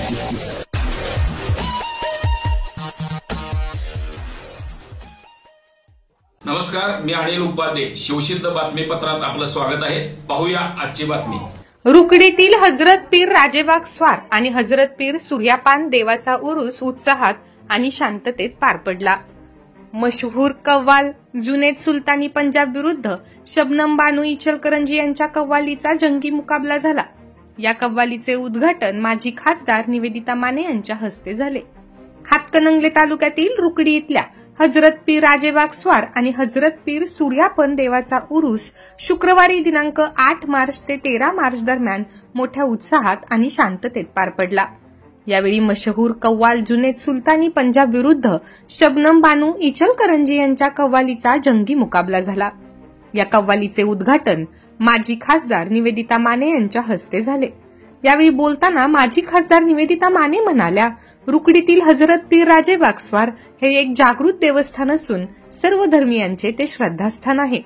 नमस्कार, मी अनिल उपाध्ये. शिवसिद्ध बातमीपत्रात आपलं स्वागत आहे. पाहूया आजची बातमी. रुकडीतील हजरत पीर राजेबाग स्वार आणि हजरत पीर सूर्यापान देवाचा उरूस उत्साहात आणि शांततेत पार पडला. मशहूर कव्वाल जुनेद सुलतानी पंजाब विरुद्ध शबनम बानू इचलकरंजी यांच्या कव्वालीचा जंगी मुकाबला झाला. या कव्वालीचे उद्घाटन माजी खासदार निवेदिता माने यांच्या हस्ते झाले. हातकणंगले तालुक्यातील रुकडी इथल्या हजरत पीर राजेबाग स्वार आणि हजरत पीर सूर्यापन देवाचा उरूस शुक्रवारी दिनांक 8 मार्च ते 13 मार्च दरम्यान मोठ्या उत्साहात आणि शांततेत पार पडला. यावेळी मशहूर कव्वाल जुनेद सुलतानी पंजाब विरुद्ध शबनम बानू इचलकरंजी यांच्या कव्वालीचा जंगी मुकाबला झाला. या कव्वालीचे उद्घाटन माजी खासदार निवेदिता माने यांच्या हस्ते झाले. यावेळी बोलताना माजी खासदार निवेदिता माने म्हणाल्या, रुकडीतील हजरत पीर राजेबाग स्वार हे एक जागृत देवस्थान असून सर्व धर्मियांचे ते श्रद्धास्थान आहे.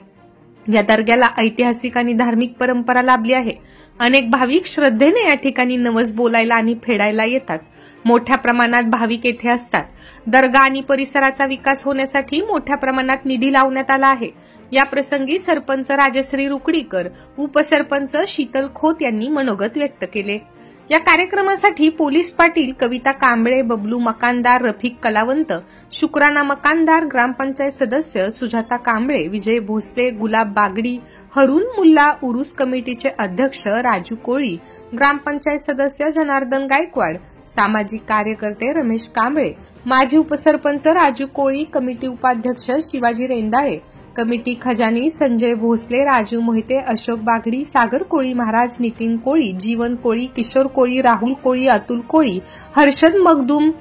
या दर्ग्याला ऐतिहासिक आणि धार्मिक परंपरा लाभली आहे. अनेक भाविक श्रद्धेने या ठिकाणी नवस बोलायला आणि फेडायला येतात. मोठ्या प्रमाणात भाविक येथे असतात. दर्गा आणि परिसराचा विकास होण्यासाठी मोठ्या प्रमाणात निधी लावण्यात आला आहे. या प्रसंगी सरपंच राजश्री रुकडीकर, उपसरपंच शीतल खोत यांनी मनोगत व्यक्त केले. या कार्यक्रमासाठी पोलीस पाटील, कविता कांबळे, बबलू मकानदार, रफिक कलावंत, शुक्राना मकानदार, ग्रामपंचायत सदस्य सुजाता कांबळे, विजय भोसले, गुलाब बागडी, हरून मुल्ला, उरूस कमिटीचे अध्यक्ष राजू कोळी, ग्रामपंचायत सदस्य जनार्दन गायकवाड, सामाजिक कार्यकर्ते रमेश कांबळे, माजी उपसरपंच राजू कोळी, कमिटी उपाध्यक्ष शिवाजी रेंदाळे, कमिटी खजानी संजय भोसले, राजू मोहिते, अशोक बागडी, सागर कोळी महाराज, नितीन कोळी, जीवन कोळी, किशोर कोळी, राहुल कोळी, अतुल कोळी, हर्षद मगदूम,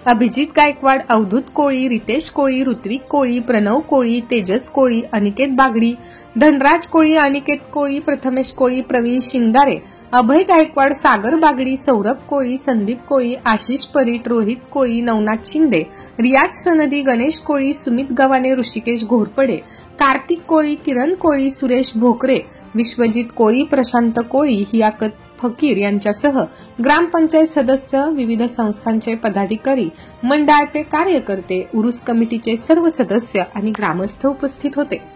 अभिजित गायकवाड, अवधूत कोळी, रितेश कोळी, ऋत्विक कोळी, प्रणव कोळी, तेजस कोळी, अनिकेत बागडी, धनराज कोळी, अनिकेत कोळी, प्रथमेश कोळी, प्रवीण शिंगारे, अभय गायकवाड, सागर बागडी, सौरभ कोळी, संदीप कोळी, आशिष परीट, रोहित कोळी, नवनाथ शिंदे, रियाज सनदी, गणेश कोळी, सुमित गव्हाणे, ऋषिकेश घोरपडे, कार्तिक कोळी, किरण कोळी, सुरेश भोकरे, विश्वजित कोळी, प्रशांत कोळी, हियाकत फकीर यांच्यासह ग्रामपंचायत सदस्य, विविध संस्थांचे पदाधिकारी, मंडळाचे कार्यकर्ते, उरूस कमिटीचे सर्व सदस्य आणि ग्रामस्थ उपस्थित होते.